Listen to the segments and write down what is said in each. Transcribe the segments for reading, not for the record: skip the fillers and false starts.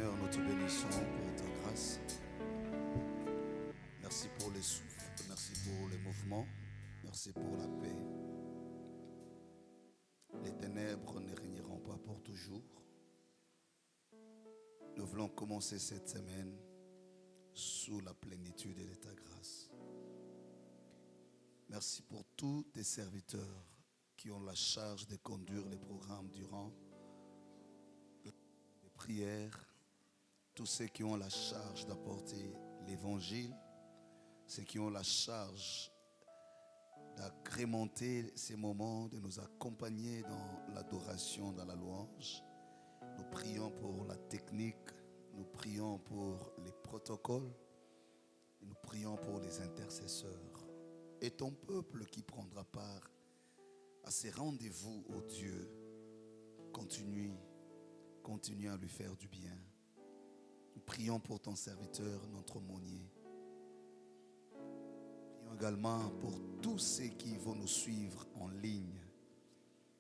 Seigneur, nous te bénissons pour ta grâce. Merci pour les souffles, merci pour les mouvements, merci pour la paix. Les ténèbres ne régneront pas pour toujours. Nous voulons commencer cette semaine sous la plénitude de ta grâce. Merci pour tous tes serviteurs qui ont la charge de conduire les programmes durant les prières, tous ceux qui ont la charge d'apporter l'évangile, ceux qui ont la charge d'agrémenter ces moments, de nous accompagner dans l'adoration, dans la louange. Nous prions pour la technique, nous prions pour les protocoles, et nous prions pour les intercesseurs. Et ton peuple qui prendra part à ces rendez-vous au Dieu, continue à lui faire du bien. Nous prions pour ton serviteur, notre aumônier. Prions également pour tous ceux qui vont nous suivre en ligne.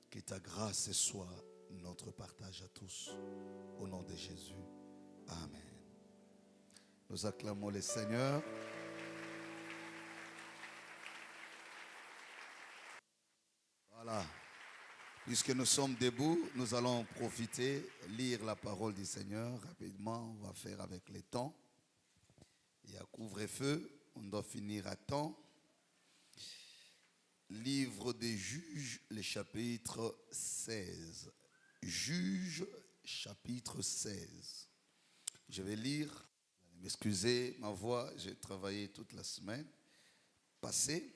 Que ta grâce soit notre partage à tous. Au nom de Jésus. Amen. Nous acclamons le Seigneur. Voilà. Puisque nous sommes debout, nous allons profiter, lire la parole du Seigneur. Rapidement, on va faire avec les temps. Il y a couvre-feu, on doit finir à temps. Livre des Juges, le chapitre 16. Juges, chapitre 16. Je vais lire. M'excusez ma voix, j'ai travaillé toute la semaine passée.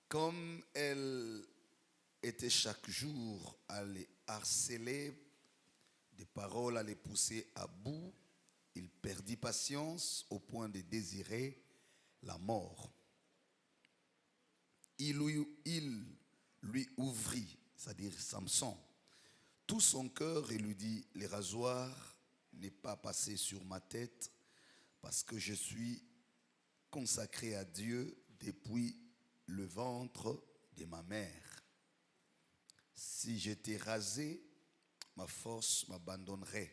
Comme elle était chaque jour à les harceler, des paroles à les pousser à bout, il perdit patience au point de désirer la mort. Il lui ouvrit, c'est-à-dire Samson, tout son cœur et lui dit: le rasoir n'est pas passé sur ma tête parce que je suis consacré à Dieu depuis le ventre de ma mère. Si j'étais rasé, ma force m'abandonnerait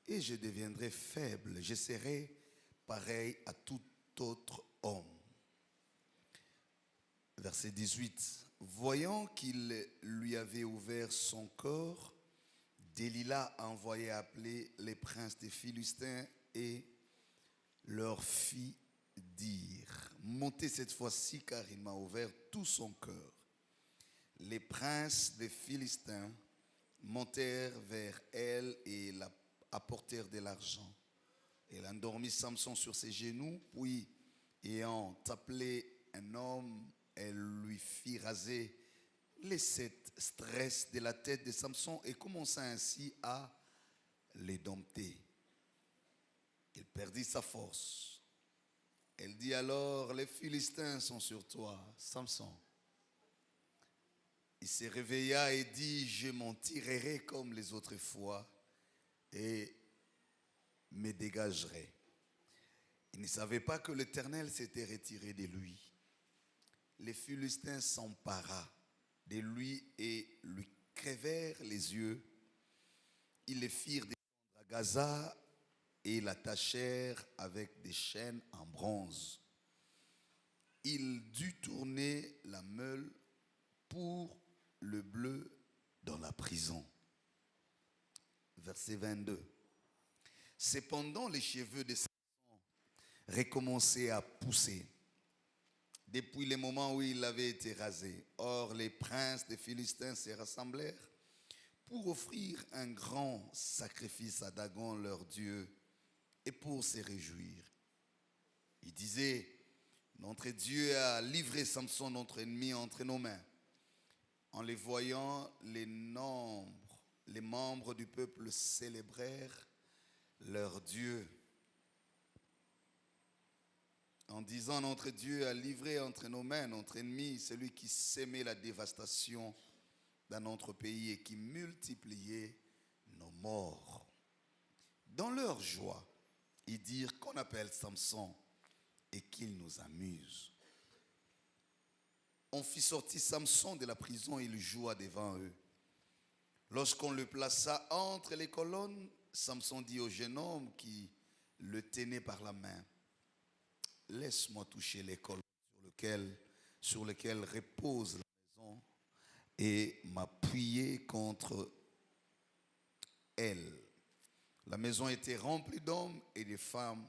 et je deviendrais faible. Je serais pareil à tout autre homme. Verset 18. Voyant qu'il lui avait ouvert son corps, Delilah a envoyé appeler les princes des Philistins et leur fit dire: montez cette fois-ci car il m'a ouvert tout son cœur. Les princes des Philistins montèrent vers elle et la apportèrent de l'argent. Elle endormit Samson sur ses genoux, puis ayant appelé un homme, elle lui fit raser les 7 tresses de la tête de Samson et commença ainsi à les dompter. Il perdit sa force. Elle dit alors: les Philistins sont sur toi, Samson. Il se réveilla et dit: je m'en tirerai comme les autres fois et me dégagerai. Il ne savait pas que l'Éternel s'était retiré de lui. Les Philistins s'empara de lui et lui crevèrent les yeux. Ils le firent descendre à Gaza et l'attachèrent avec des chaînes en bronze. Il dut tourner la meule pour le bleu dans la prison. Verset 22. Cependant, les cheveux de Samson recommençaient à pousser depuis le moment où il avait été rasé. Or, les princes des Philistins se rassemblèrent pour offrir un grand sacrifice à Dagon, leur dieu, et pour se réjouir. Ils disaient: notre Dieu a livré Samson, notre ennemi, entre nos mains. En les voyant, les membres du peuple célébrèrent leur Dieu en disant: notre Dieu a livré entre nos mains notre ennemi, celui qui sémait la dévastation dans notre pays et qui multipliait nos morts. Dans leur joie, ils dirent: qu'on appelle Samson et qu'il nous amuse. On fit sortir Samson de la prison et il joua devant eux. Lorsqu'on le plaça entre les colonnes, Samson dit au jeune homme qui le tenait par la main, « Laisse-moi toucher les colonnes sur lesquelles repose la maison et m'appuyer contre elle. » La maison était remplie d'hommes et de femmes.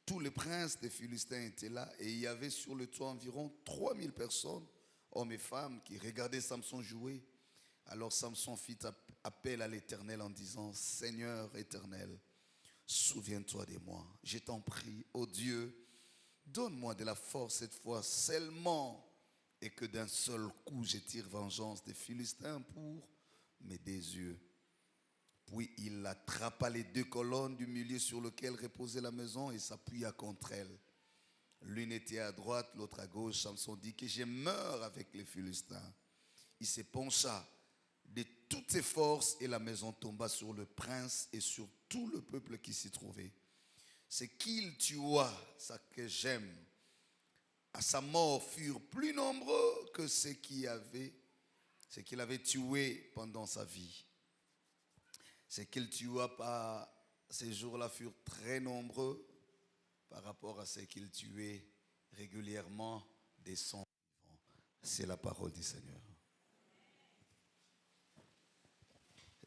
Tous les princes des Philistins étaient là et il y avait sur le toit environ 3000 personnes, hommes et femmes, qui regardaient Samson jouer. Alors Samson fit appel à l'Éternel en disant, « Seigneur éternel, souviens-toi de moi. Je t'en prie, ô Dieu, donne-moi de la force cette fois seulement et que d'un seul coup je tire vengeance des Philistins pour mes désirs. » Puis il attrapa les deux colonnes du milieu sur lesquelles reposait la maison et s'appuya contre elles. L'une était à droite, l'autre à gauche. Samson dit que je meurs avec les Philistins. Il se pencha de toutes ses forces et la maison tomba sur le prince et sur tout le peuple qui s'y trouvait. Ce qu'il tua, ça que j'aime, à sa mort furent plus nombreux que ceux qu'il avait tués pendant sa vie. Ceux qu'il tua par ces jours-là furent très nombreux par rapport à ceux qu'il tuait régulièrement des son vivants. C'est la parole du Seigneur.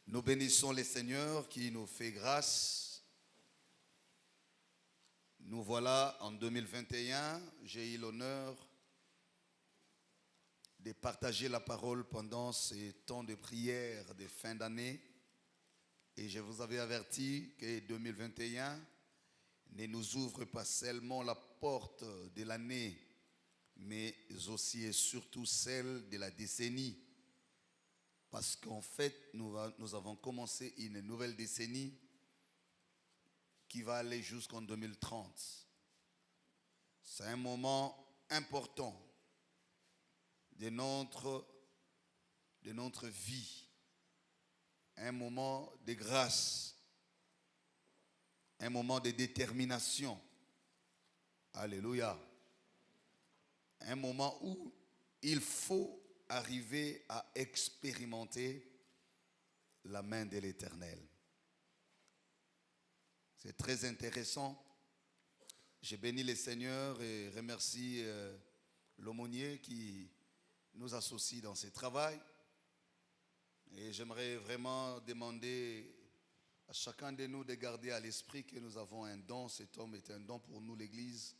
Nous bénissons le Seigneur qui nous fait grâce. Nous voilà en 2021. J'ai eu l'honneur de partager la parole pendant ces temps de prière de fin d'année. Et je vous avais averti que 2021 ne nous ouvre pas seulement la porte de l'année, mais aussi et surtout celle de la décennie. Parce qu'en fait, nous avons commencé une nouvelle décennie qui va aller jusqu'en 2030. C'est un moment important de notre vie. Un moment de grâce, un moment de détermination. Alléluia. Un moment où il faut arriver à expérimenter la main de l'Éternel. C'est très intéressant. Je bénis le Seigneur et remercie l'aumônier qui nous associe dans ce travail. Et j'aimerais vraiment demander à chacun de nous de garder à l'esprit que nous avons un don. Cet homme est un don pour nous, l'Église,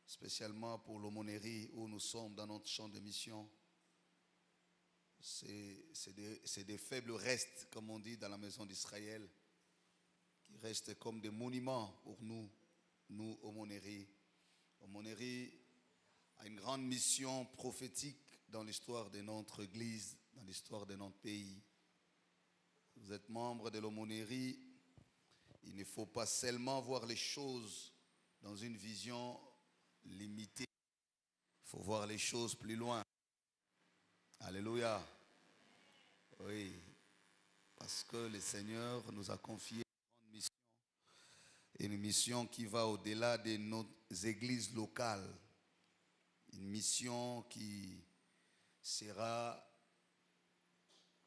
spécialement pour l'aumônerie où nous sommes dans notre champ de mission. C'est des faibles restes, comme on dit dans la maison d'Israël, qui restent comme des monuments pour nous aumônerie. L'aumônerie a une grande mission prophétique dans l'histoire de notre Église, dans l'histoire de notre pays. Vous êtes membre de l'aumônerie, il ne faut pas seulement voir les choses dans une vision limitée. Il faut voir les choses plus loin. Alléluia. Oui, parce que le Seigneur nous a confié une mission qui va au-delà de nos églises locales. Une mission qui sera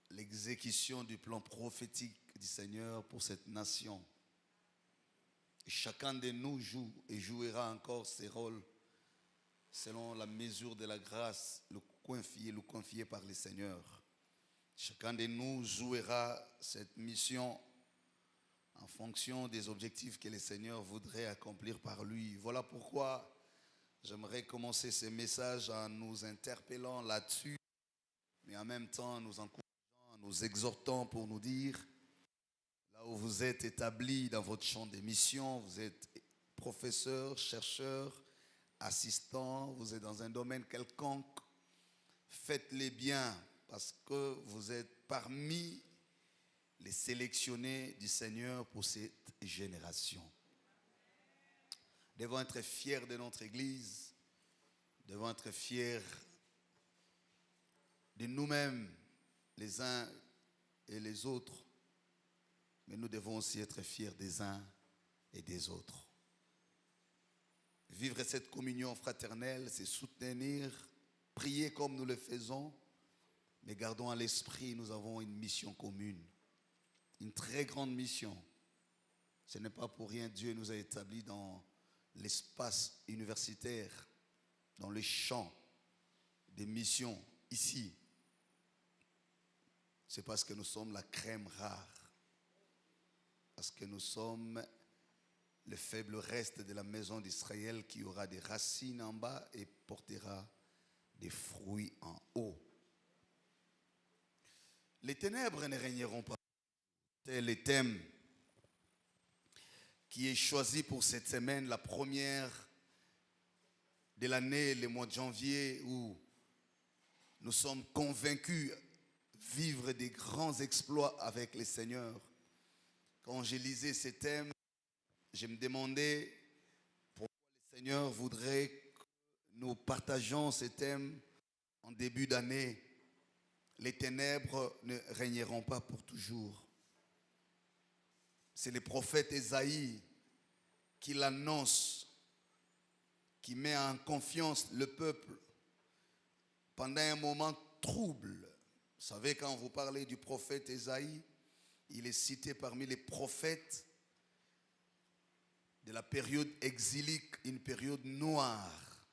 l'exécution du plan prophétique du Seigneur pour cette nation. Et chacun de nous joue et jouera encore ses rôles selon la mesure de la grâce, le confié par le Seigneur. Chacun de nous jouera cette mission en fonction des objectifs que le Seigneur voudrait accomplir par lui. Voilà pourquoi j'aimerais commencer ce message en nous interpellant là-dessus, mais en même temps nous encourageant, nous exhortant pour nous dire, là où vous êtes établis dans votre champ de mission, vous êtes professeur, chercheur, assistant, vous êtes dans un domaine quelconque, faites-les bien parce que vous êtes parmi les sélectionnés du Seigneur pour cette génération. Nous devons être fiers de notre Église, nous devons être fiers de nous-mêmes, les uns et les autres, mais nous devons aussi être fiers des uns et des autres. Vivre cette communion fraternelle, c'est soutenir, prier comme nous le faisons, Mais gardons à l'esprit, nous avons une mission commune. Une très grande mission. Ce n'est pas pour rien, Dieu nous a établis dans l'espace universitaire, dans le champ des missions, ici. C'est parce que nous sommes la crème rare. Parce que nous sommes le faible reste de la maison d'Israël qui aura des racines en bas et portera des fruits en haut. Les ténèbres ne régneront pas. C'est le thème qui est choisi pour cette semaine, la première de l'année, le mois de janvier, où nous sommes convaincus vivre des grands exploits avec le Seigneur. Quand je lisais ces thèmes, je me demandais pourquoi le Seigneur voudrait que nous partagions ces thèmes en début d'année. Les ténèbres ne régneront pas pour toujours. C'est le prophète Ésaïe qui l'annonce, qui met en confiance le peuple pendant un moment trouble. Vous savez, quand vous parlez du prophète Ésaïe, il est cité parmi les prophètes de la période exilique, une période noire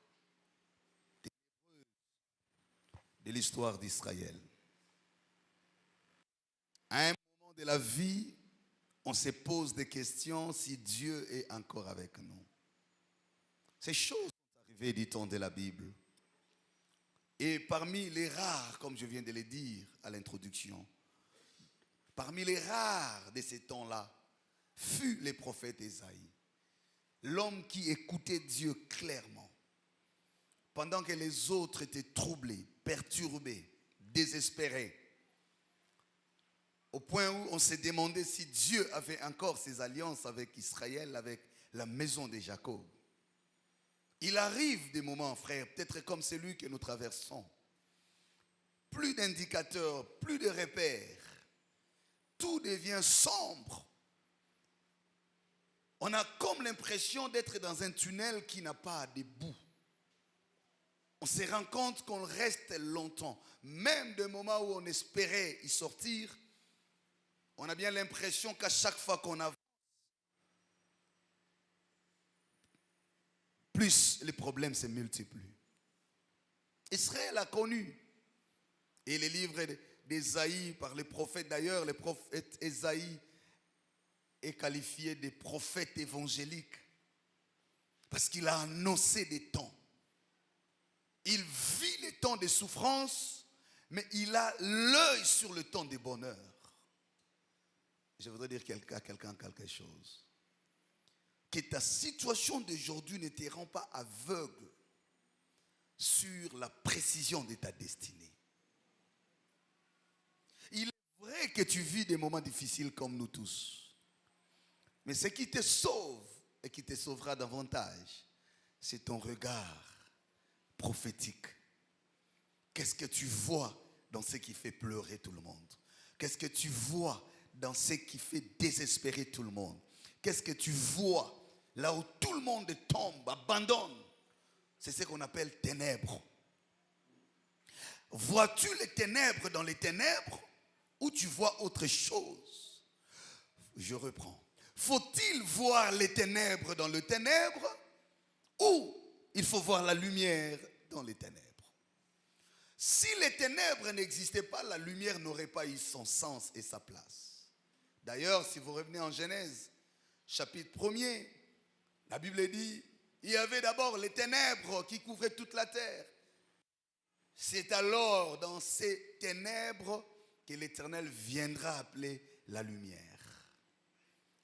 de l'histoire d'Israël. À un moment de la vie, on se pose des questions si Dieu est encore avec nous. Ces choses sont arrivées, dit-on, de la Bible. Et parmi les rares, comme je viens de le dire à l'introduction, parmi les rares de ces temps-là, fut le prophète Ésaïe. L'homme qui écoutait Dieu clairement. Pendant que les autres étaient troublés, perturbés, désespérés. Au point où on s'est demandé si Dieu avait encore ses alliances avec Israël, avec la maison de Jacob. Il arrive des moments, frères, peut-être comme celui que nous traversons. Plus d'indicateurs, plus de repères. Tout devient sombre. On a comme l'impression d'être dans un tunnel qui n'a pas de bout. On se rend compte qu'on reste longtemps. Même des moments où on espérait y sortir, on a bien l'impression qu'à chaque fois qu'on avance, plus les problèmes se multiplient. Israël a connu. Et les livres d'Ésaïe par les prophètes, d'ailleurs, le prophète Ésaïe est qualifié de prophète évangélique. Parce qu'il a annoncé des temps. Il vit les temps de souffrance, mais il a l'œil sur le temps de bonheur. Je voudrais dire à quelqu'un quelque chose. Que ta situation d'aujourd'hui ne te rend pas aveugle sur la précision de ta destinée. Il est vrai que tu vis des moments difficiles comme nous tous. Mais ce qui te sauve et qui te sauvera davantage, c'est ton regard prophétique. Qu'est-ce que tu vois dans ce qui fait pleurer tout le monde? Qu'est-ce que tu vois dans ce qui fait désespérer tout le monde? Qu'est-ce que tu vois là où tout le monde tombe, abandonne? C'est ce qu'on appelle ténèbres. Vois-tu les ténèbres dans les ténèbres ou tu vois autre chose? Je reprends. Faut-il voir les ténèbres dans les ténèbres ou il faut voir la lumière dans les ténèbres? Si les ténèbres n'existaient pas, la lumière n'aurait pas eu son sens et sa place. D'ailleurs, si vous revenez en Genèse, chapitre 1er, la Bible dit, il y avait d'abord les ténèbres qui couvraient toute la terre. C'est alors dans ces ténèbres que l'Éternel viendra appeler la lumière.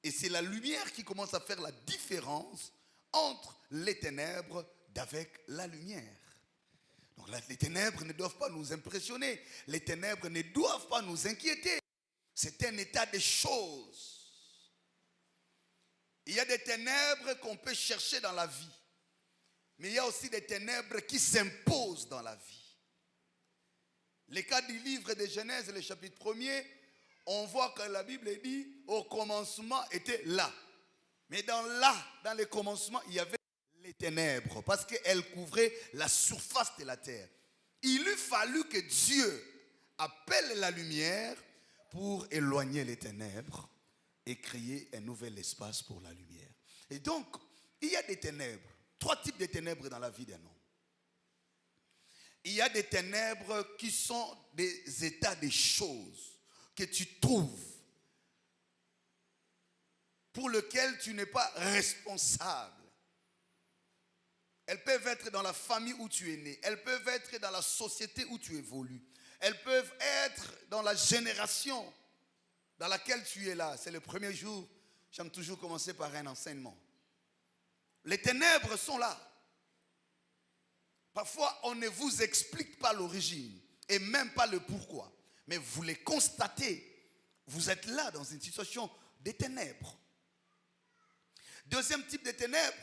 Et c'est la lumière qui commence à faire la différence entre les ténèbres d'avec la lumière. Donc les ténèbres ne doivent pas nous impressionner. Les ténèbres ne doivent pas nous inquiéter. C'est un état de choses. Il y a des ténèbres qu'on peut chercher dans la vie. Mais il y a aussi des ténèbres qui s'imposent dans la vie. Le cas du livre de Genèse, le chapitre 1er, on voit que la Bible dit, au commencement était là. Mais dans le commencement, il y avait les ténèbres, parce qu'elles couvraient la surface de la terre. Il eût fallu que Dieu appelle la lumière pour éloigner les ténèbres et créer un nouvel espace pour la lumière. Et donc, il y a des ténèbres, 3 types de ténèbres dans la vie d'un homme. Il y a des ténèbres qui sont des états des choses que tu trouves, pour lesquels tu n'es pas responsable. Elles peuvent être dans la famille où tu es né. Elles peuvent être dans la société où tu évolues. Elles peuvent être dans la génération dans laquelle tu es là. C'est le premier jour. J'aime toujours commencer par un enseignement. Les ténèbres sont là. Parfois, on ne vous explique pas l'origine et même pas le pourquoi. Mais vous les constatez. Vous êtes là dans une situation de ténèbres. Deuxième type de ténèbres,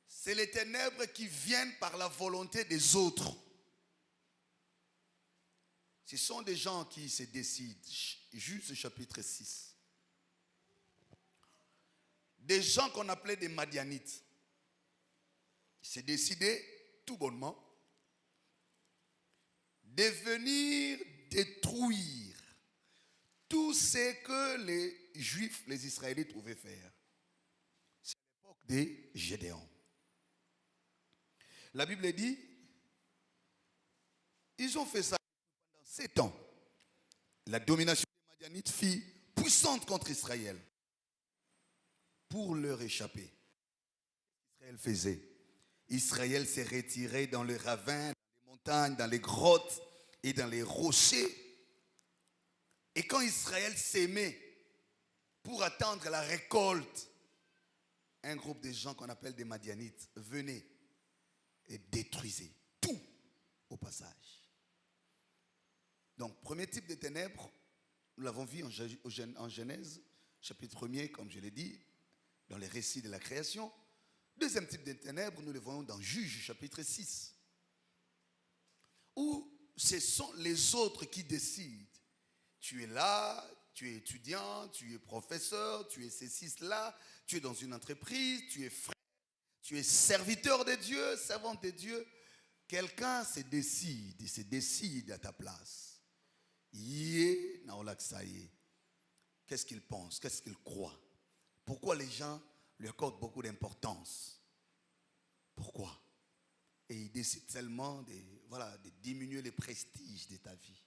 c'est les ténèbres qui viennent par la volonté des autres. Ce sont des gens qui se décident. Juge chapitre 6. Des gens qu'on appelait des Madianites. Ils se décidaient tout bonnement de venir détruire tout ce que les Juifs, les Israélites pouvaient faire. C'est l'époque des Gédéons. La Bible dit, ils ont fait ça pendant 7 ans. La domination des Madianites fut puissante contre Israël. Pour leur échapper, Israël faisait. Israël s'est retiré dans les ravins, dans les montagnes, dans les grottes et dans les rochers. Et quand Israël s'aimait pour attendre la récolte, un groupe de gens qu'on appelle des Madianites venaient et détruisaient tout au passage. Donc, premier type de ténèbres, nous l'avons vu en Genèse, chapitre 1er, comme je l'ai dit, dans les récits de la création. Deuxième type de ténèbres, nous le voyons dans Juge, chapitre 6, où ce sont les autres qui décident. Tu es là, tu es étudiant, tu es professeur, tu es ceci, cela, tu es dans une entreprise, tu es frère, tu es serviteur de Dieu, servante de Dieu. Quelqu'un se décide à ta place. Qu'est-ce qu'il pense? Qu'est-ce qu'il croit? Pourquoi les gens lui accordent beaucoup d'importance? Pourquoi? Et il décide seulement de diminuer le prestige de ta vie.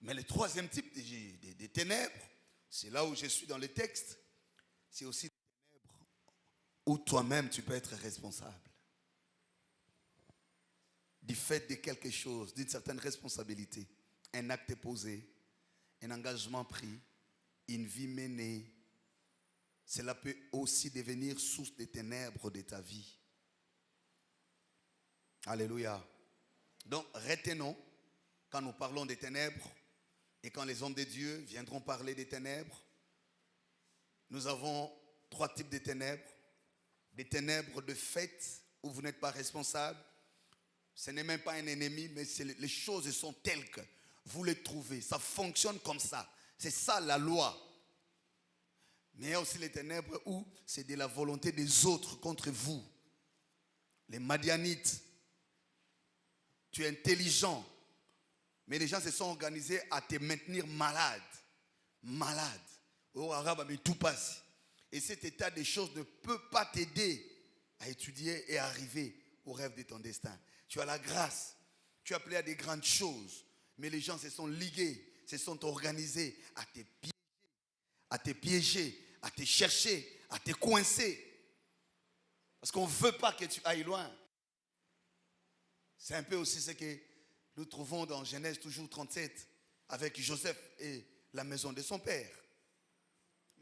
Mais le troisième type de ténèbres, c'est là où je suis dans le texte, c'est aussi des ténèbres où toi-même tu peux être responsable. Du fait de quelque chose, d'une certaine responsabilité, un acte posé, un engagement pris, une vie menée. Cela peut aussi devenir source de ténèbres de ta vie. Alléluia. Donc, retenons, quand nous parlons des ténèbres, et quand les hommes de Dieu viendront parler des ténèbres, nous avons 3 types de ténèbres. Des ténèbres de fait, où vous n'êtes pas responsable. Ce n'est même pas un ennemi, mais les choses sont telles que vous les trouvez. Ça fonctionne comme ça. C'est ça la loi. Mais il y a aussi les ténèbres où c'est de la volonté des autres contre vous. Les Madianites. Tu es intelligent. Mais les gens se sont organisés à te maintenir malade. Malade. Oh, arabe, mais tout passe. Et cet état des choses ne peut pas t'aider à étudier et arriver au rêve de ton destin. Tu as la grâce. Tu es appelé à des grandes choses. Mais les gens se sont ligués, se sont organisés à te piéger, à te chercher, à te coincer. Parce qu'on ne veut pas que tu ailles loin. C'est un peu aussi ce que nous trouvons dans Genèse toujours 37 avec Joseph et la maison de son père.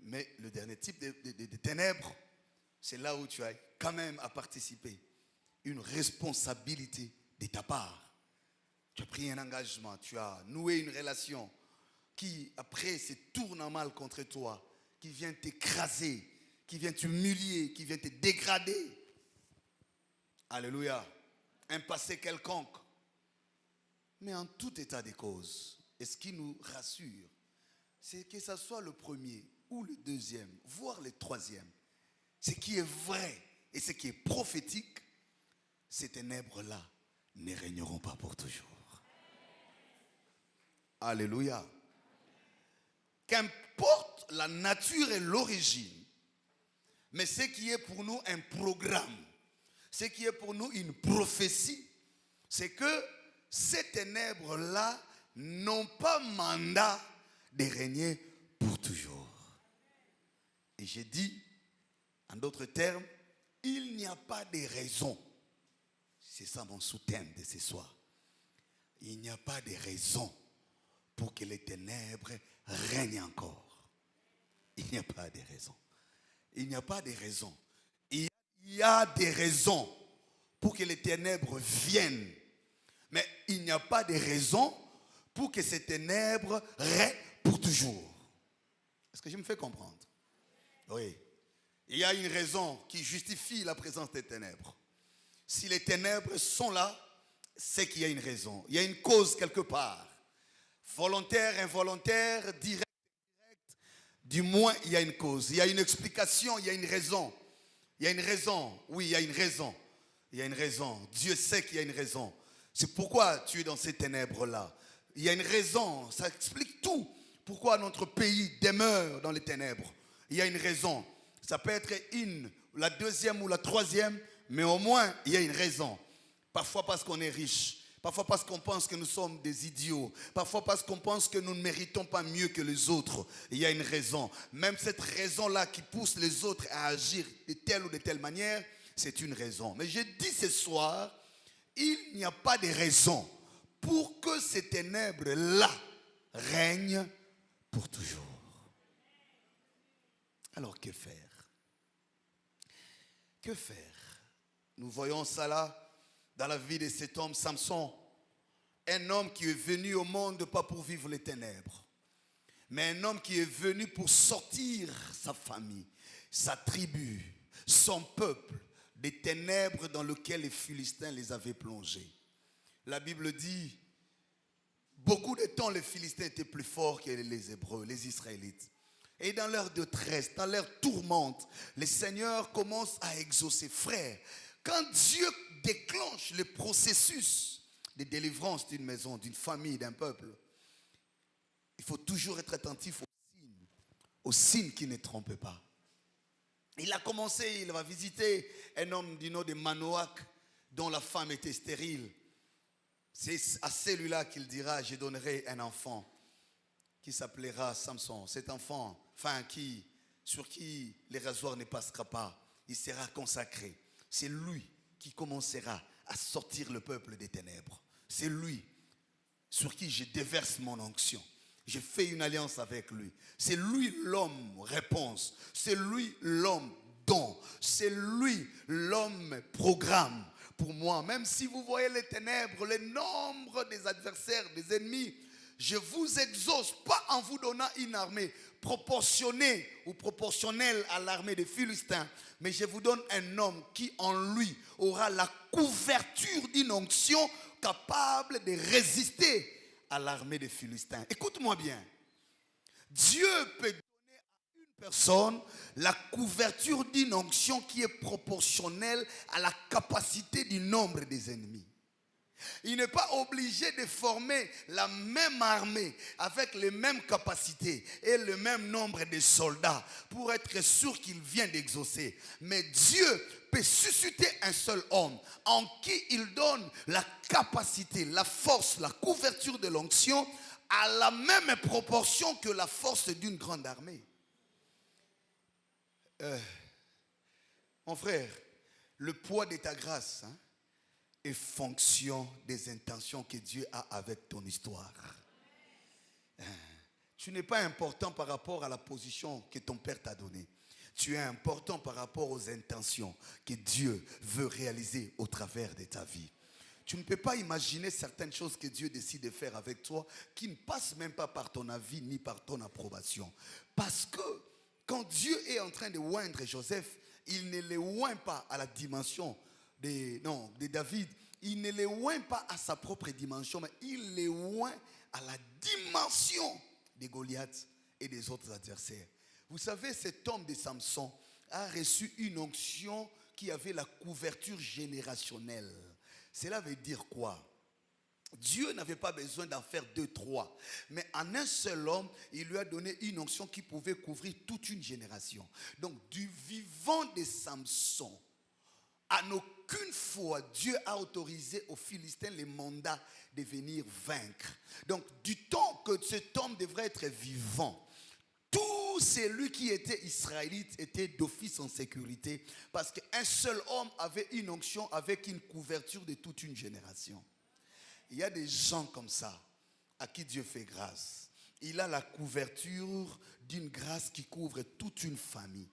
Mais le dernier type de ténèbres, c'est là où tu as quand même à participer. Une responsabilité de ta part. Tu as pris un engagement, tu as noué une relation qui après se tourne en mal contre toi, qui vient t'écraser, qui vient t'humilier, qui vient te dégrader. Alléluia. Un passé quelconque. Mais en tout état de cause, et ce qui nous rassure, c'est que ce soit le premier ou le deuxième, voire le troisième, ce qui est vrai et ce qui est prophétique, ces ténèbres-là ne régneront pas pour toujours. Alléluia. Qu'importe la nature et l'origine, mais ce qui est pour nous un programme, ce qui est pour nous une prophétie, c'est que ces ténèbres-là n'ont pas mandat de régner pour toujours. Et j'ai dit, en d'autres termes, il n'y a pas de raison. C'est ça mon sous-thème de ce soir. Il n'y a pas de raison pour que les ténèbres règnent encore. Il n'y a pas de raison. Il n'y a pas de raison. Il y a des raisons pour que les ténèbres viennent. Mais il n'y a pas de raison pour que ces ténèbres règnent pour toujours. Est-ce que je me fais comprendre? Oui. Il y a une raison qui justifie la présence des ténèbres. Si les ténèbres sont là, c'est qu'il y a une raison. Il y a une cause quelque part. Volontaire, involontaire, direct, indirect. Du moins, il y a une cause. Il y a une explication, il y a une raison. Il y a une raison. Oui, il y a une raison. Il y a une raison. Dieu sait qu'il y a une raison. C'est pourquoi tu es dans ces ténèbres-là. Il y a une raison. Ça explique tout. Pourquoi notre pays demeure dans les ténèbres. Il y a une raison. Ça peut être la deuxième ou la troisième, mais au moins, il y a une raison. Parfois parce qu'on est riche. Parfois parce qu'on pense que nous sommes des idiots. Parfois parce qu'on pense que nous ne méritons pas mieux que les autres. Il y a une raison. Même cette raison-là qui pousse les autres à agir de telle ou de telle manière, c'est une raison. Mais je dis ce soir, il n'y a pas de raison pour que ces ténèbres-là règnent pour toujours. Alors que faire? Que faire? Nous voyons ça là dans la vie de cet homme Samson. Un homme qui est venu au monde pas pour vivre les ténèbres, mais un homme qui est venu pour sortir sa famille, sa tribu, son peuple des ténèbres dans lesquelles les Philistins les avaient plongés. La Bible dit, beaucoup de temps les Philistins étaient plus forts que les Hébreux, les Israélites. Et dans leur détresse, dans leur tourmente, le Seigneur commence à exaucer. Frère, quand Dieu déclenche le processus de délivrance d'une maison, d'une famille, d'un peuple, il faut toujours être attentif aux signes qui ne trompent pas. Il a commencé, il va visiter un homme du nom de Manoach, dont la femme était stérile. C'est à celui-là qu'il dira, je donnerai un enfant qui s'appellera Samson. Cet enfant, sur qui les rasoirs ne passera pas, il sera consacré. C'est lui qui commencera à sortir le peuple des ténèbres. C'est lui sur qui je déverse mon onction. Je fais une alliance avec lui. C'est lui l'homme réponse. C'est lui l'homme don. C'est lui l'homme programme pour moi. Même si vous voyez les ténèbres, le nombre des adversaires, des ennemis, je vous exauce pas en vous donnant une armée proportionnée ou proportionnelle à l'armée des Philistins, mais je vous donne un homme qui en lui aura la couverture d'une onction capable de résister à l'armée des Philistins. Écoute-moi bien. Dieu peut donner à une personne la couverture d'une onction qui est proportionnelle à la capacité du nombre des ennemis. Il n'est pas obligé de former la même armée avec les mêmes capacités et le même nombre de soldats pour être sûr qu'il vient d'exaucer. Mais Dieu peut susciter un seul homme en qui il donne la capacité, la force, la couverture de l'onction à la même proportion que la force d'une grande armée. Mon frère, le poids de ta grâce est fonction des intentions que Dieu a avec ton histoire. Tu n'es pas important par rapport à la position que ton père t'a donnée. Tu es important par rapport aux intentions que Dieu veut réaliser au travers de ta vie. Tu ne peux pas imaginer certaines choses que Dieu décide de faire avec toi qui ne passent même pas par ton avis ni par ton approbation. Parce que quand Dieu est en train de oindre Joseph, il ne le oint pas à la dimension de David. Il ne le oint pas à sa propre dimension, mais il le oint à la dimension de Goliath et des autres adversaires. Vous savez, cet homme de Samson a reçu une onction qui avait la couverture générationnelle. Cela veut dire quoi? Dieu n'avait pas besoin d'en faire deux, trois. Mais en un seul homme, il lui a donné une onction qui pouvait couvrir toute une génération. Donc, du vivant de Samson, en aucune fois, Dieu a autorisé aux Philistins les mandats de venir vaincre. Donc, du temps que cet homme devrait être vivant, tout celui qui était israélite était d'office en sécurité parce qu'un seul homme avait une onction avec une couverture de toute une génération. Il y a des gens comme ça à qui Dieu fait grâce. Il a la couverture d'une grâce qui couvre toute une famille.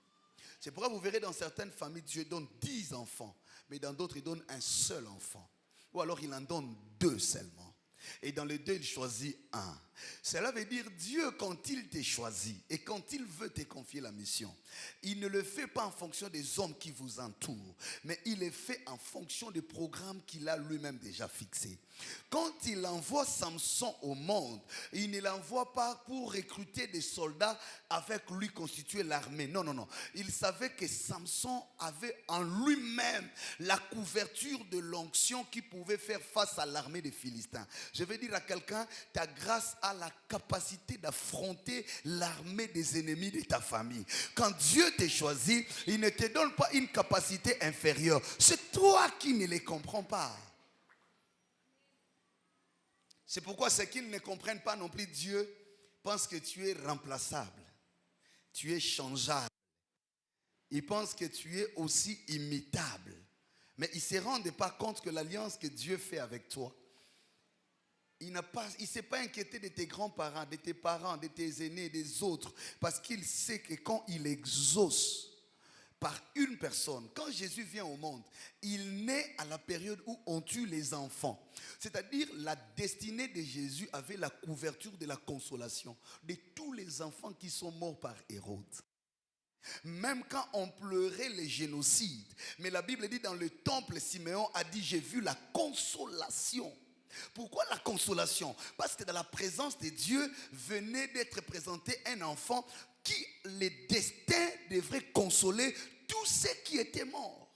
C'est pourquoi vous verrez dans certaines familles, Dieu donne 10 enfants, mais dans d'autres, il donne un seul enfant. Ou alors, il en donne 2 seulement. Et dans les 2, il choisit un. Cela veut dire Dieu, quand il t'a choisi et quand il veut te confier la mission, il ne le fait pas en fonction des hommes qui vous entourent, mais il le fait en fonction des programmes qu'il a lui-même déjà fixés. Quand il envoie Samson au monde, il ne l'envoie pas pour recruter des soldats avec lui constituer l'armée. Non, non, non. Il savait que Samson avait en lui-même la couverture de l'onction qui pouvait faire face à l'armée des Philistins. Je veux dire à quelqu'un, ta grâce a la capacité d'affronter l'armée des ennemis de ta famille. Quand Dieu t'a choisi, il ne te donne pas une capacité inférieure. C'est toi qui ne les comprends pas. C'est pourquoi ceux qui ne comprennent pas non plus Dieu pensent que tu es remplaçable. Tu es changeable. Ils pensent que tu es aussi imitable. Mais ils ne se rendent pas compte que l'alliance que Dieu fait avec toi, il ne s'est pas inquiété de tes grands-parents, de tes parents, de tes aînés, des autres. Parce qu'il sait que quand il exauce par une personne, quand Jésus vient au monde, il naît à la période où on tue les enfants. C'est-à-dire la destinée de Jésus avait la couverture de la consolation de tous les enfants qui sont morts par Hérode. Même quand on pleurait les génocides. Mais la Bible dit dans le temple, Siméon a dit, j'ai vu la consolation. Pourquoi la consolation? Parce que dans la présence de Dieu venait d'être présenté un enfant qui, les destins devraient consoler tous ceux qui étaient morts.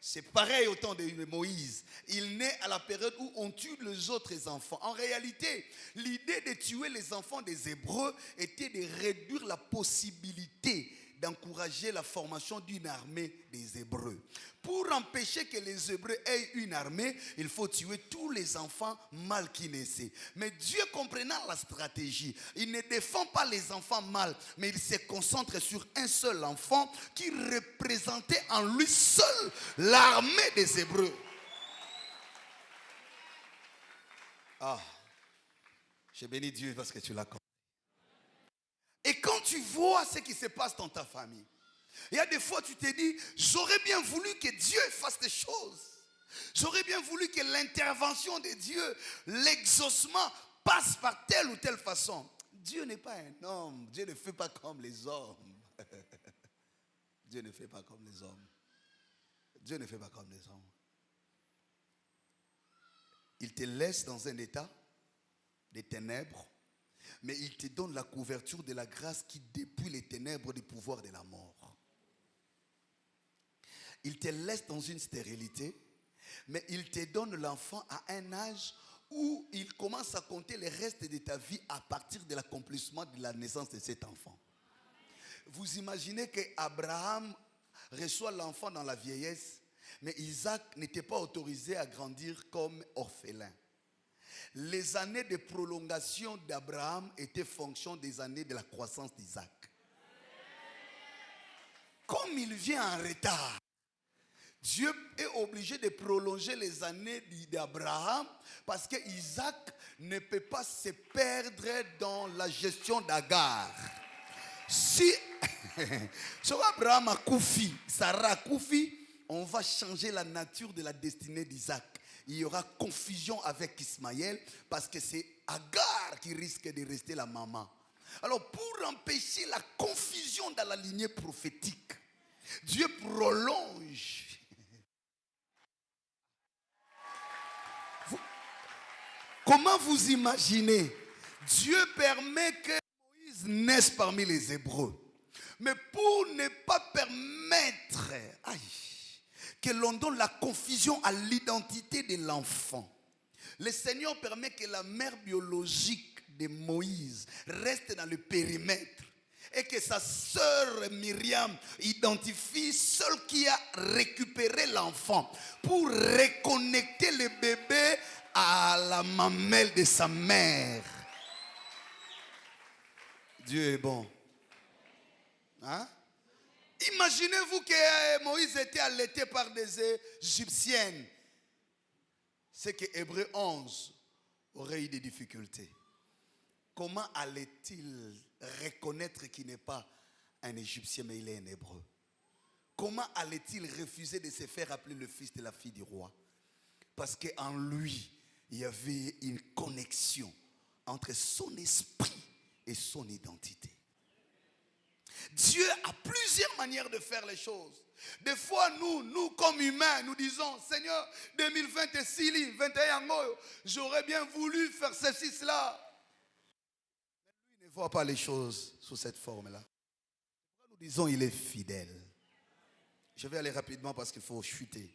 C'est pareil au temps de Moïse. Il naît à la période où on tue les autres enfants. En réalité, l'idée de tuer les enfants des Hébreux était de réduire la possibilité d'encourager la formation d'une armée des Hébreux. Pour empêcher que les Hébreux aient une armée, il faut tuer tous les enfants mâles qui naissaient. Mais Dieu, comprenant la stratégie, il ne défend pas les enfants mâles, mais il se concentre sur un seul enfant qui représentait en lui seul l'armée des Hébreux. Ah, j'ai béni Dieu parce que tu l'as compris. Et quand tu vois ce qui se passe dans ta famille, il y a des fois tu te dis, j'aurais bien voulu que Dieu fasse des choses. J'aurais bien voulu que l'intervention de Dieu, l'exaucement passe par telle ou telle façon. Dieu n'est pas un homme. Dieu ne fait pas comme les hommes. Dieu ne fait pas comme les hommes. Dieu ne fait pas comme les hommes. Il te laisse dans un état de ténèbres, mais il te donne la couverture de la grâce qui dépouille les ténèbres du pouvoir de la mort. Il te laisse dans une stérilité, mais il te donne l'enfant à un âge où il commence à compter les restes de ta vie à partir de l'accomplissement de la naissance de cet enfant. Vous imaginez qu'Abraham reçoit l'enfant dans la vieillesse, mais Isaac n'était pas autorisé à grandir comme orphelin. Les années de prolongation d'Abraham étaient fonction des années de la croissance d'Isaac. Comme il vient en retard, Dieu est obligé de prolonger les années d'Abraham parce que Isaac ne peut pas se perdre dans la gestion d'Agar. Si Abraham a Koufi, Sarah a Koufi, on va changer la nature de la destinée d'Isaac. Il y aura confusion avec Ismaël parce que c'est Agar qui risque de rester la maman. Alors pour empêcher la confusion dans la lignée prophétique, Dieu prolonge. Comment vous imaginez? Dieu permet que Moïse naisse parmi les Hébreux. Mais pour ne pas permettre que l'on donne la confusion à l'identité de l'enfant, le Seigneur permet que la mère biologique de Moïse reste dans le périmètre et que sa sœur Myriam identifie celle qui a récupéré l'enfant pour reconnecter le bébé à la mamelle de sa mère. Dieu est bon. Hein? Imaginez-vous que Moïse était allaité par des Égyptiennes. C'est que Hébreux 11 aurait eu des difficultés. Comment allait-il reconnaître qu'il n'est pas un Égyptien mais il est un Hébreu? Comment allait-il refuser de se faire appeler le fils de la fille du roi? Parce qu'en lui, il y avait une connexion entre son esprit et son identité. Dieu a plusieurs manières de faire les choses. Des fois, nous comme humains, nous disons, Seigneur, 2020 et Sili, 21 ans, j'aurais bien voulu faire ceci, cela. Mais lui ne voit pas les choses sous cette forme-là. Nous disons, il est fidèle. Je vais aller rapidement parce qu'il faut chuter.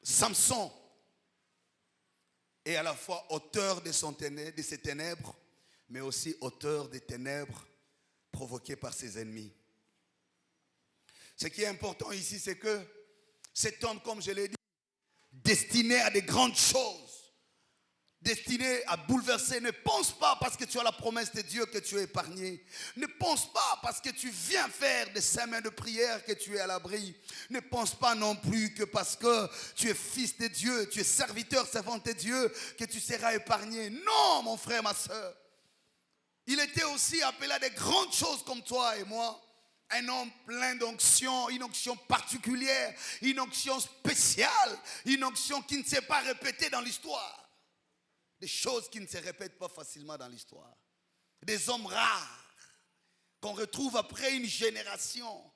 Samson est à la fois auteur de ses ténèbres, mais aussi auteur des ténèbres provoquées par ses ennemis. Ce qui est important ici, c'est que cet homme, comme je l'ai dit, destiné à des grandes choses, destiné à bouleverser, ne pense pas parce que tu as la promesse de Dieu que tu es épargné. Ne pense pas parce que tu viens faire des semaines de prière que tu es à l'abri. Ne pense pas non plus que parce que tu es fils de Dieu, tu es serviteur, servante de Dieu, que tu seras épargné. Non, mon frère, ma soeur. Il était aussi appelé à des grandes choses comme toi et moi. Un homme plein d'onction, une onction particulière, une onction spéciale, une onction qui ne s'est pas répétée dans l'histoire. Des choses qui ne se répètent pas facilement dans l'histoire. Des hommes rares qu'on retrouve après une génération.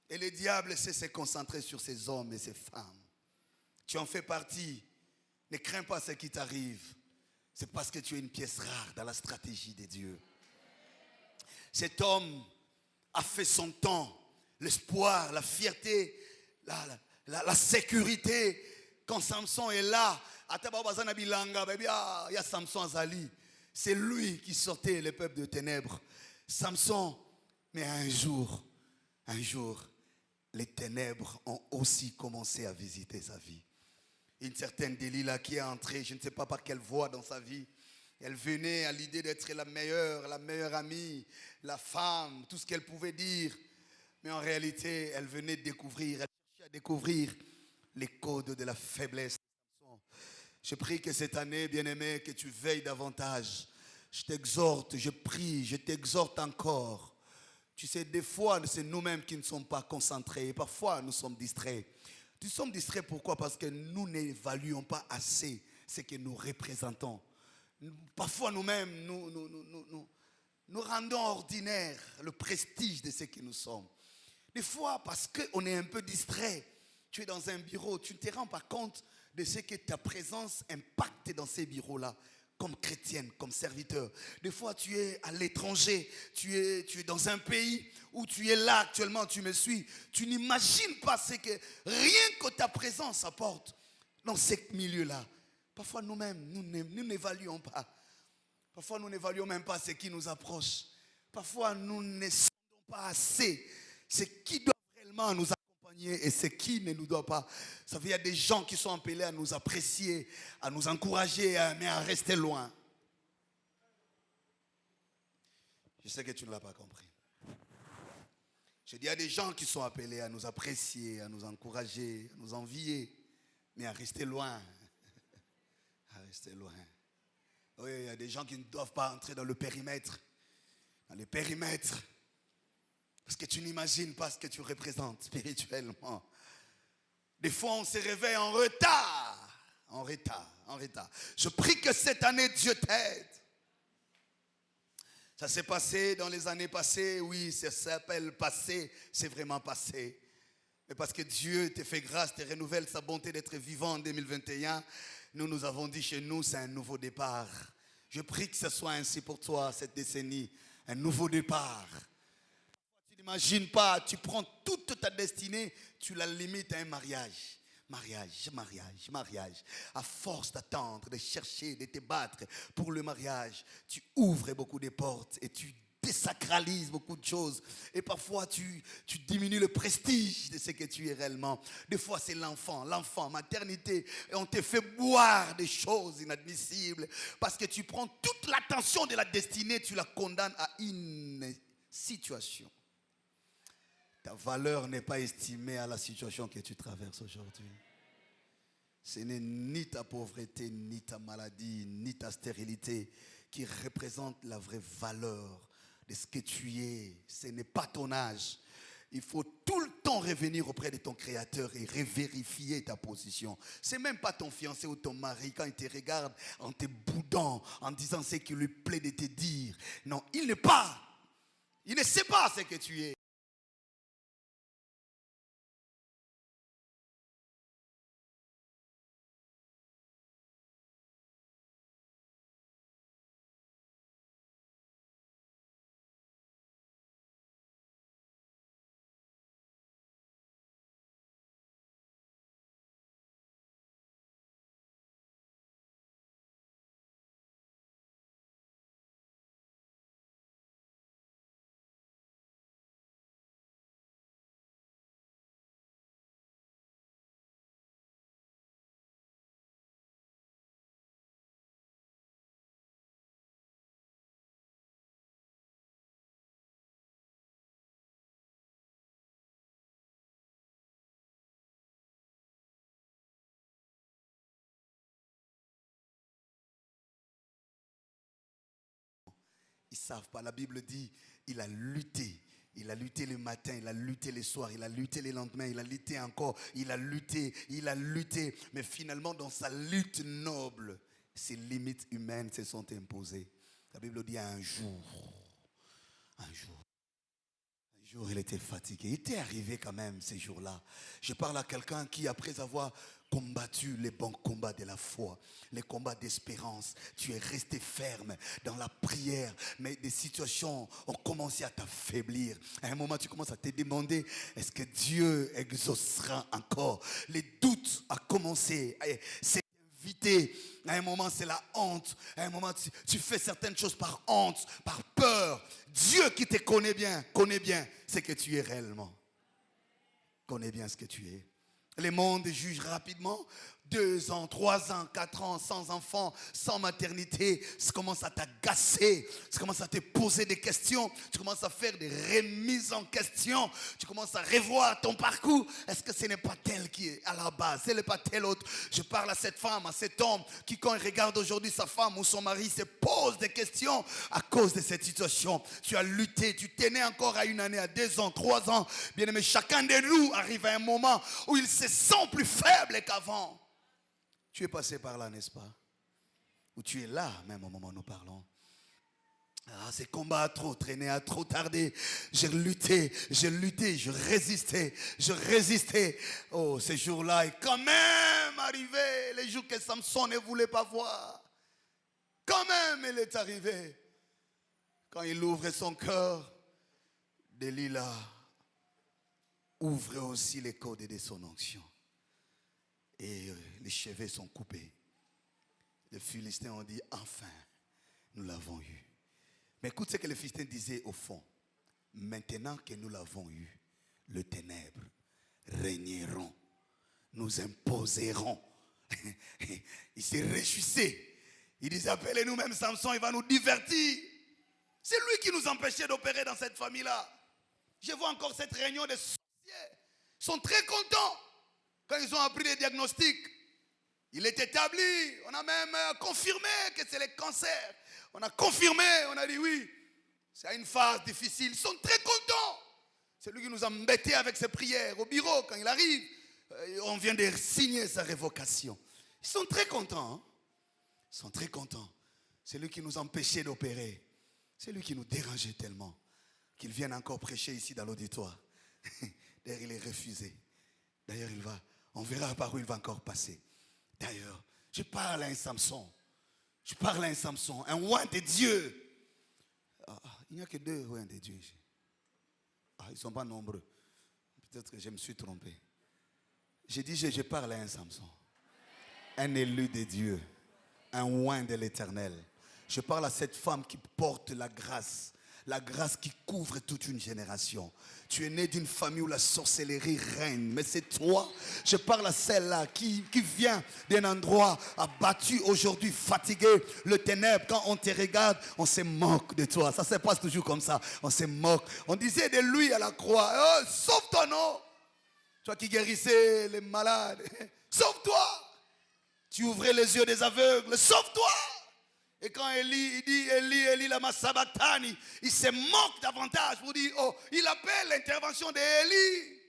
Et le diable sait se concentrer sur ces hommes et ces femmes. Tu en fais partie. Ne crains pas ce qui t'arrive. C'est parce que tu es une pièce rare dans la stratégie de Dieu. Cet homme a fait son temps, l'espoir, la fierté, la sécurité. Quand Samson est là, il y a Samson Azali. C'est lui qui sortait le peuple de ténèbres. Samson, mais un jour, les ténèbres ont aussi commencé à visiter sa vie. Une certaine Delilah qui est entrée, je ne sais pas par quelle voie dans sa vie. Elle venait à l'idée d'être la meilleure amie, la femme, tout ce qu'elle pouvait dire. Mais en réalité, elle venait de découvrir, elle cherchait à découvrir les codes de la faiblesse. Je prie que cette année, bien-aimé, que tu veilles davantage. Je t'exhorte, je prie, je t'exhorte encore. Tu sais, des fois, c'est nous-mêmes qui ne sommes pas concentrés. Et parfois, nous sommes distraits. Nous sommes distraits pourquoi? Parce que nous n'évaluons pas assez ce que nous représentons. Parfois nous-mêmes, nous rendons ordinaire le prestige de ce que nous sommes. Des fois, parce qu'on est un peu distrait, tu es dans un bureau, tu ne te rends pas compte de ce que ta présence impacte dans ces bureaux-là, comme chrétienne, comme serviteur. Des fois, tu es à l'étranger, tu es dans un pays où tu es là actuellement, tu me suis. Tu n'imagines pas ce que rien que ta présence apporte dans ce milieu-là. Parfois, nous-mêmes, nous n'évaluons pas. Parfois, nous n'évaluons même pas ce qui nous approche. Parfois, nous ne sondons pas assez ce qui doit réellement nous accompagner et ce qui ne nous doit pas. Ça veut dire qu'il y a des gens qui sont appelés à nous apprécier, à nous encourager, mais à rester loin. Je sais que tu ne l'as pas compris. Je dis, il y a des gens qui sont appelés à nous apprécier, à nous encourager, à nous envier, mais à rester loin. À rester loin. Oui, il y a des gens qui ne doivent pas entrer dans le périmètre. Dans le périmètre. Parce que tu n'imagines pas ce que tu représentes spirituellement. Des fois, on se réveille en retard. En retard. Je prie que cette année, Dieu t'aide. Ça s'est passé dans les années passées. Oui, ça s'appelle passé. C'est vraiment passé. Mais parce que Dieu te fait grâce, te renouvelle sa bonté d'être vivant en 2021. Nous avons dit chez nous, c'est un nouveau départ. Je prie que ce soit ainsi pour toi cette décennie. Un nouveau départ. Tu n'imagines pas, tu prends toute ta destinée, tu la limites à un mariage. mariage. À force d'attendre, de chercher, de te battre pour le mariage, tu ouvres beaucoup de portes et tu désacralises beaucoup de choses. Et parfois, tu diminues le prestige de ce que tu es réellement. Des fois, c'est l'enfant, maternité. Et on te fait boire des choses inadmissibles parce que tu prends toute l'attention de la destinée, tu la condamnes à une situation. Ta valeur n'est pas estimée à la situation que tu traverses aujourd'hui. Ce n'est ni ta pauvreté, ni ta maladie, ni ta stérilité qui représente la vraie valeur de ce que tu es. Ce n'est pas ton âge. Il faut tout le temps revenir auprès de ton Créateur et revérifier ta position. Ce n'est même pas ton fiancé ou ton mari quand il te regarde en te boudant, en disant ce qui lui plaît de te dire. Non, il ne sait pas ce que tu es. Ils ne savent pas. La Bible dit, il a lutté. Il a lutté le matin, il a lutté le soir, il a lutté le lendemain, il a lutté encore, il a lutté. Mais finalement, dans sa lutte noble, ses limites humaines se sont imposées. La Bible dit un jour, il était fatigué. Il était arrivé quand même ces jours-là. Je parle à quelqu'un qui, après avoir combattu les bons combats de la foi, les combats d'espérance, tu es resté ferme dans la prière, mais des situations ont commencé à t'affaiblir. À un moment, tu commences à te demander, est-ce que Dieu exaucera encore? Les doutes ont commencé. C'est invité. À un moment, c'est la honte. À un moment, tu fais certaines choses par honte, par peur. Dieu qui te connaît bien ce que tu es réellement. Connaît bien ce que tu es. Le monde juge rapidement. 2 ans, 3 ans, 4 ans, sans enfant, sans maternité, ça commence à t'agacer, ça commence à te poser des questions, tu commences à faire des remises en question, tu commences à revoir ton parcours. Est-ce que ce n'est pas tel qui est à la base, ce n'est pas tel autre? Je parle à cette femme, à cet homme qui, quand il regarde aujourd'hui sa femme ou son mari, se pose des questions à cause de cette situation. Tu as lutté, tu tenais encore à 1 année, à 2 ans, 3 ans. Bien aimé, chacun de nous arrive à un moment où il se sent plus faible qu'avant. Tu es passé par là, n'est-ce pas? Ou tu es là, même au moment où nous parlons. Ah, ces combats à trop traîner, à trop tarder. J'ai lutté, je résistais. Oh, ces jours-là est quand même arrivé. Les jours que Samson ne voulait pas voir. Quand même, il est arrivé. Quand il ouvre son cœur, Delilah ouvre aussi les codes de son onction. Et les cheveux sont coupés. Les Philistins ont dit, enfin, nous l'avons eu. Mais écoute ce que les Philistins disaient au fond. Maintenant que nous l'avons eu, les ténèbres régneront. Nous imposerons. Ils se réjouissaient. Ils disaient, appelez-nous même Samson, il va nous divertir. C'est lui qui nous empêchait d'opérer dans cette famille-là. Je vois encore cette réunion de sorciers. Ils sont très contents. Quand ils ont appris les diagnostics, il est établi, on a même confirmé que c'est le cancer. On a confirmé, on a dit oui, c'est une phase difficile. Ils sont très contents. C'est lui qui nous a embêtés avec ses prières au bureau quand il arrive. On vient de signer sa révocation. Ils sont très contents. Hein? Ils sont très contents. C'est lui qui nous empêchait d'opérer. C'est lui qui nous dérangeait tellement qu'il vienne encore prêcher ici dans l'auditoire. D'ailleurs, il est refusé. D'ailleurs, on verra par où il va encore passer. D'ailleurs, je parle à un Samson. Un oint de Dieu. Il n'y a que 2 oints de Dieu ici. Ils ne sont pas nombreux. Peut-être que je me suis trompé. J'ai dit, je parle à un Samson, un élu de Dieu, un oint de l'Éternel. Je parle à cette femme qui porte la grâce qui couvre toute une génération. Tu es né d'une famille où la sorcellerie règne, mais c'est toi. Je parle à celle-là qui vient d'un endroit abattu aujourd'hui, fatigué, le ténèbre. Quand on te regarde, on se moque de toi. Ça se passe toujours comme ça. On se moque. On disait de lui à la croix, oh, sauve ton nom. Toi qui guérissais les malades, sauve-toi. Tu ouvrais les yeux des aveugles, sauve-toi. Et quand Élie, il dit Élie lama sabachthani, il se moque davantage pour dire, oh, il appelle l'intervention d'Élie.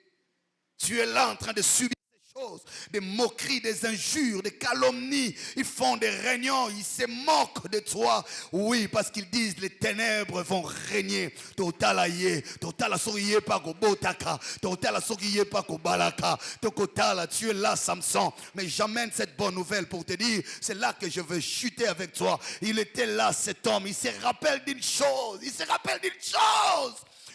Tu es là en train de subir ces choses, des moqueries, des injures, des calomnies. Ils font des réunions, ils se moquent de toi. Oui, parce qu'ils disent les ténèbres vont régner. Totalaye, totala soriye pa ko botaka, totala soriye pa ko balaka, tokotala. Tu es là, Samson. Mais j'amène cette bonne nouvelle pour te dire, c'est là que je veux chuter avec toi. Il était là, cet homme. Il se rappelle d'une chose. Il se rappelle d'une chose.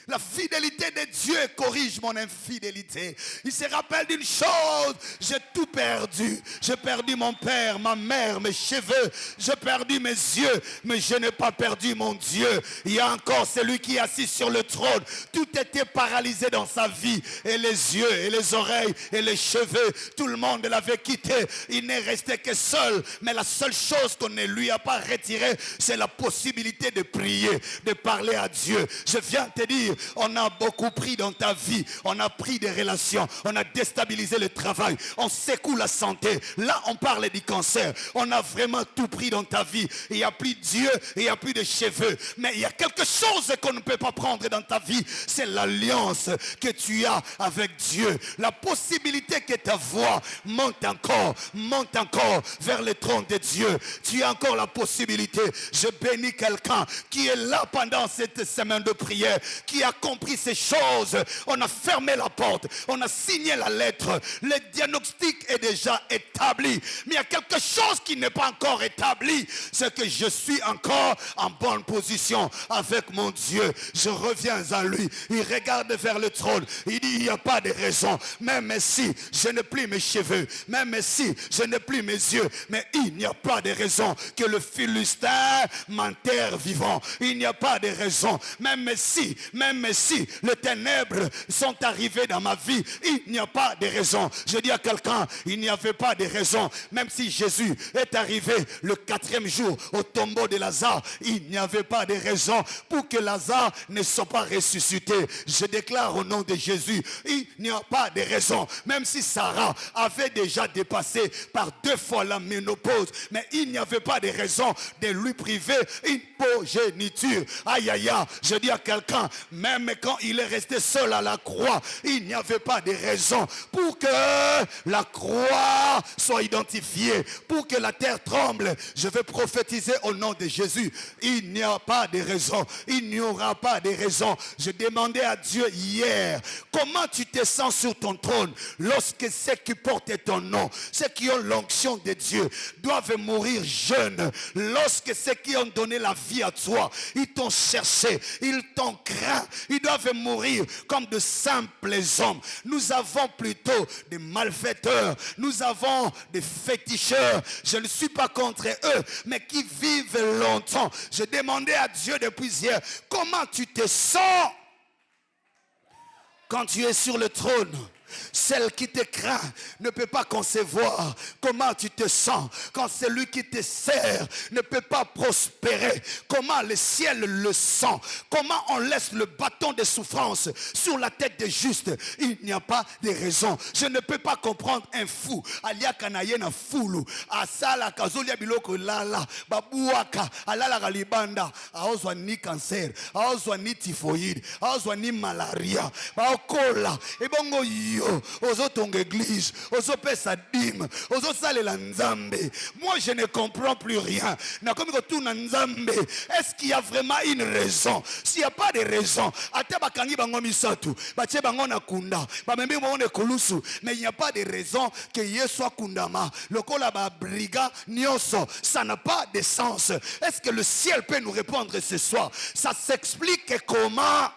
La fidélité de Dieu corrige mon infidélité. Il se rappelle d'une chose. J'ai tout perdu. J'ai perdu mon père, ma mère, mes cheveux. J'ai perdu mes yeux. Mais je n'ai pas perdu mon Dieu. Il y a encore celui qui est assis sur le trône. Tout était paralysé dans sa vie. Et les yeux, et les oreilles, et les cheveux. Tout le monde l'avait quitté. Il n'est resté que seul. Mais la seule chose qu'on ne lui a pas retirée, c'est la possibilité de prier, de parler à Dieu. Je viens te dire, on a beaucoup pris dans ta vie. On a pris des relations. On a déstabilisé le travail. On secoue la santé. Là, on parle du cancer. On a vraiment tout pris dans ta vie. Il n'y a plus Dieu. Il n'y a plus de cheveux. Mais il y a quelque chose qu'on ne peut pas prendre dans ta vie. C'est l'alliance que tu as avec Dieu. La possibilité que ta voix monte encore vers le trône de Dieu. Tu as encore la possibilité. Je bénis quelqu'un qui est là pendant cette semaine de prière, qui a compris ces choses. On a fermé la porte, on a signé la lettre, le diagnostic est déjà établi, mais il y a quelque chose qui n'est pas encore établi, c'est que je suis encore en bonne position avec mon Dieu. Je reviens à lui, il regarde vers le trône, il dit il n'y a pas de raison, même si je n'ai plus mes cheveux, même si je n'ai plus mes yeux, mais il n'y a pas de raison que le Philistin m'enterre vivant. Il n'y a pas de raison, même si les ténèbres sont arrivées dans ma vie, il n'y a pas de raison. Je dis à quelqu'un, il n'y avait pas de raison. Même si Jésus est arrivé le 4e jour au tombeau de Lazare, il n'y avait pas de raison pour que Lazare ne soit pas ressuscité. Je déclare au nom de Jésus, il n'y a pas de raison. Même si Sarah avait déjà dépassé par 2 fois la ménopause, mais il n'y avait pas de raison de lui priver une progéniture. Aïe aïe aïe, je dis à quelqu'un, même quand il est resté seul à la croix, il n'y avait pas de raison pour que la croix soit identifiée, pour que la terre tremble. Je vais prophétiser au nom de Jésus. Il n'y a pas de raison. Il n'y aura pas de raison. Je demandais à Dieu hier, comment tu te sens sur ton trône lorsque ceux qui portent ton nom, ceux qui ont l'onction de Dieu, doivent mourir jeunes. Lorsque ceux qui ont donné la vie à toi, ils t'ont cherché, ils t'ont craint, ils doivent mourir comme de simples hommes. Nous avons plutôt des malfaiteurs, nous avons des féticheurs. Je ne suis pas contre eux, mais qui vivent longtemps. Je demandais à Dieu depuis hier, comment tu te sens quand tu es sur le trône? Celle qui te craint ne peut pas concevoir comment tu te sens quand celui qui te sert ne peut pas prospérer. Comment le ciel le sent. Comment on laisse le bâton de souffrance sur la tête des justes. Il n'y a pas de raison. Je ne peux pas comprendre un fou. Alia kanaye na fulu. Asala kazolia biloko lala. Babuaka. Alala galibanda. Aozwa ni cancer. Aozwa ni typhoïde. Aozwa ni malaria. Baokola. Ebongo yo. Ozo ton église, ozo pesa dîme, ozo sale la nzambe. Moi je ne comprends plus rien. Est-ce qu'il y a vraiment une raison? S'il n'y a pas de raison, mais il n'y a pas de raison que Yesu soit kundama. Lokola ba briga nyoso, ça n'a pas de sens. Est-ce que le ciel peut nous répondre ce soir? Ça s'explique comment?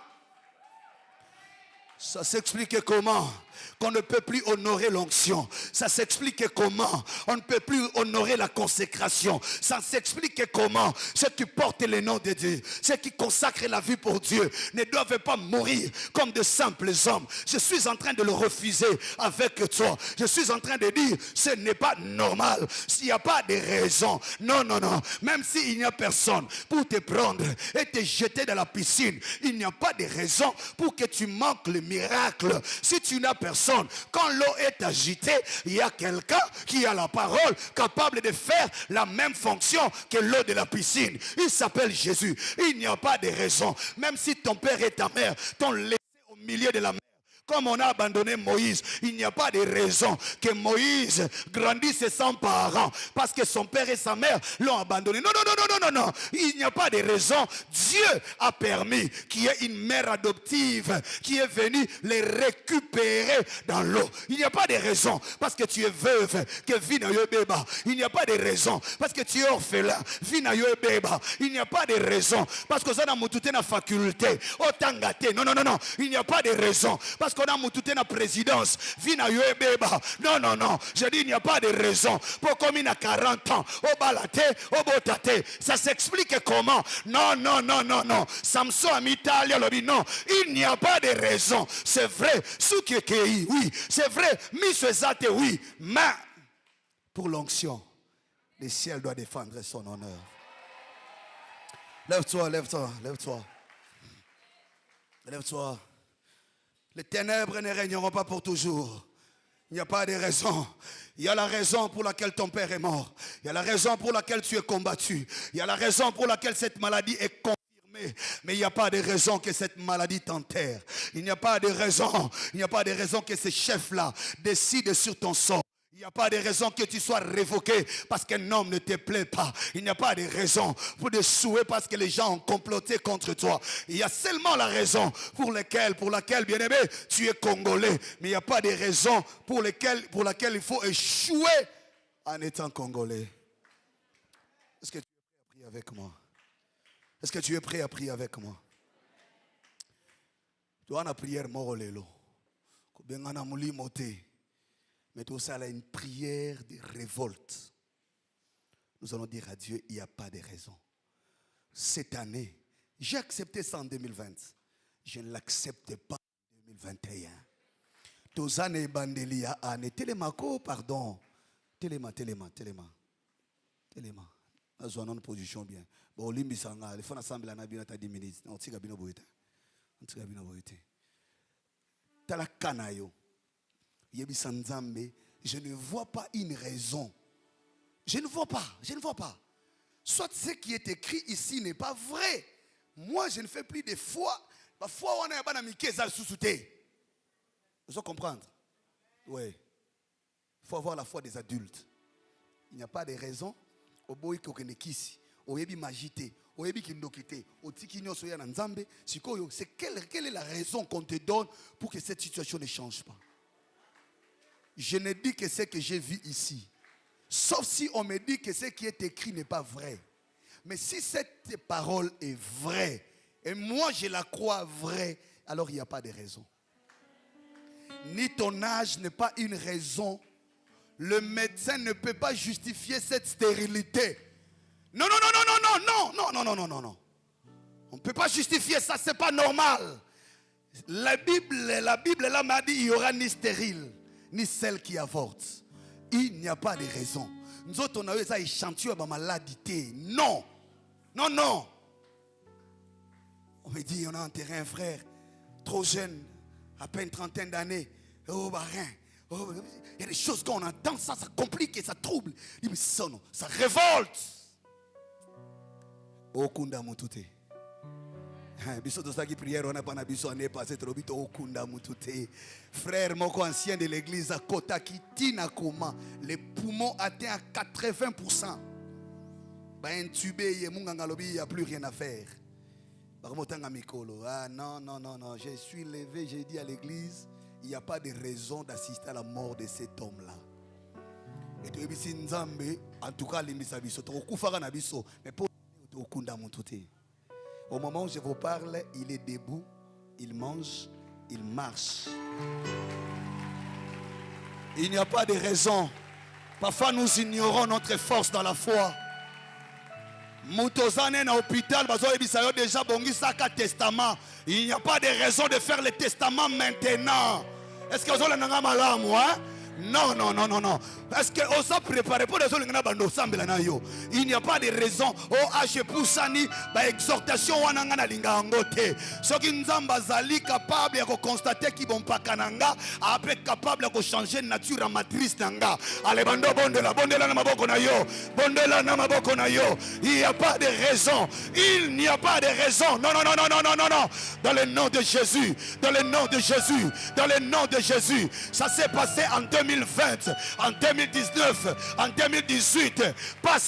Ça s'explique comment? qu'on ne peut plus honorer l'onction. Ça s'explique comment on ne peut plus honorer la consécration. Ça s'explique comment ceux qui portent le nom de Dieu, ceux qui consacrent la vie pour Dieu, ne doivent pas mourir comme de simples hommes. Je suis en train de le refuser avec toi. Je suis en train de dire, ce n'est pas normal. S'il n'y a pas de raison, non, non, non. Même s'il n'y a personne pour te prendre et te jeter dans la piscine, il n'y a pas de raison pour que tu manques le miracle. Si tu n'as personne, quand l'eau est agitée, il y a quelqu'un qui a la parole capable de faire la même fonction que l'eau de la piscine. Il s'appelle Jésus. Il n'y a pas de raison. Même si ton père et ta mère t'ont laissé au milieu de la mer, comme on a abandonné Moïse, il n'y a pas de raison que Moïse grandisse sans parents parce que son père et sa mère l'ont abandonné. Non, non, non, non, non, non. Il n'y a pas de raison. Dieu a permis qu'il y ait une mère adoptive qui est venue les récupérer dans l'eau. Il n'y a pas de raison parce que tu es veuve que vit na yo beba. Il n'y a pas de raison parce que tu es orphelin vit na yo beba. Il n'y a pas de raison parce que ça n'a mutute na faculté otangate. Non, non, non, non. Il n'y a pas de raison parce qu'on a mutute na présidence vina yo beba. Non, non, non. Je dis il n'y a pas de raison pour comme il a 40 ans au balate au botate. Ça s'explique comment? Non, non, non, non, non. Samson a mis Italia lobi. Non, il n'y a pas de raison. C'est vrai. Soukekei, oui. C'est vrai. Miswezate, oui. Mais pour l'onction, le ciel doit défendre son honneur. Lève-toi, lève-toi, lève-toi. Lève-toi. Les ténèbres ne régneront pas pour toujours. Il n'y a pas de raison. Il y a la raison pour laquelle ton père est mort. Il y a la raison pour laquelle tu es combattu. Il y a la raison pour laquelle cette maladie est confirmée. Mais il n'y a pas de raison que cette maladie t'enterre. Il n'y a pas de raison. Il n'y a pas de raison que ces chefs-là décident sur ton sort. Il n'y a pas de raison que tu sois révoqué parce qu'un homme ne te plaît pas. Il n'y a pas de raison pour te souhaiter parce que les gens ont comploté contre toi. Il y a seulement la raison pour laquelle, bien-aimé, tu es congolais. Mais il n'y a pas de raison pour laquelle il faut échouer en étant congolais. Est-ce que tu es prêt à prier avec moi? Est-ce que tu es prêt à prier avec moi? Tu as une prière morolelo. Mais tout ça, là, une prière de révolte. Nous allons dire à Dieu, il n'y a pas de raison. Cette année, j'ai accepté ça en 2020. Je ne l'accepte pas en 2021. Tous années bandelia ane télémaco, pardon. Téléma. Nous avons une position bien. Bon, limbisanga, il faut ensemble la nabina ta 10 minutes. On tire bino boite. Tala kanayo. Je ne vois pas une raison. Je ne vois pas. Soit ce qui est écrit ici n'est pas vrai. Moi, je ne fais plus de foi. La foi, on a pas mikeza sous-souté. Vous allez comprendre? Oui. Il faut avoir la foi des adultes. Il n'y a pas de raison. Au boy kokenekisi, au yebi magité, au yebi kindokité, au tikinyo soya na nzambe. C'est quelle est la raison qu'on te donne pour que cette situation ne change pas? Je ne dis que ce que j'ai vu ici. Sauf si on me dit que ce qui est écrit n'est pas vrai. Mais si cette parole est vraie, et moi je la crois vraie, alors il n'y a pas de raison. Ni ton âge n'est pas une raison. Le médecin ne peut pas justifier cette stérilité. Non. On ne peut pas justifier ça, c'est pas normal. La Bible là m'a dit il y aura ni stérile, ni celle qui avorte. Il n'y a pas de raison. Nous autres, on a eu ça échantillon de maladie. Non. On me dit, on a enterré un frère, trop jeune, à peine trentaine d'années. Oh, barin. Oh, il y a des choses qu'on entend, ça complique et ça trouble. Il me dit, ça révolte. Oh, Kunda Mutute. Frère moko ancien de l'église à Kota qui tina comment les poumons atteints à 80%. Intubé, il n'y a plus rien à faire. Ah non, je suis levé, j'ai dit à l'église, il n'y a pas de raison d'assister à la mort de cet homme-là. Et tu es Nzambe, en tout cas, mais pour au moment où je vous parle, il est debout, il mange, il marche. Il n'y a pas de raison. Parfois nous ignorons notre force dans la foi. Moutozane na hôpital, déjà bongisaka testament. Il n'y a pas de raison de faire le testament maintenant. Est-ce que vous avez un malamu, hein? Non, non, non, non, non. Est-ce que vous avez préparé pour les autres? Il n'y a pas de raison. Oh, H. Poussani, exhortation, wanangana lingangote. Ce qui nous est capable de constater qu'ils vont pas kananga, après capable de changer nature matrice nanga. Allez, bando, bondela, bondela na maboko na yo, bondela na maboko na yo. Il n'y a pas de raison. Il n'y a pas de raison. Non, non, non, non, non, non, non, non. Dans le nom de Jésus, dans le nom de Jésus, dans le nom de Jésus. Ça s'est passé en 2020, en 2019, en 2018. Passé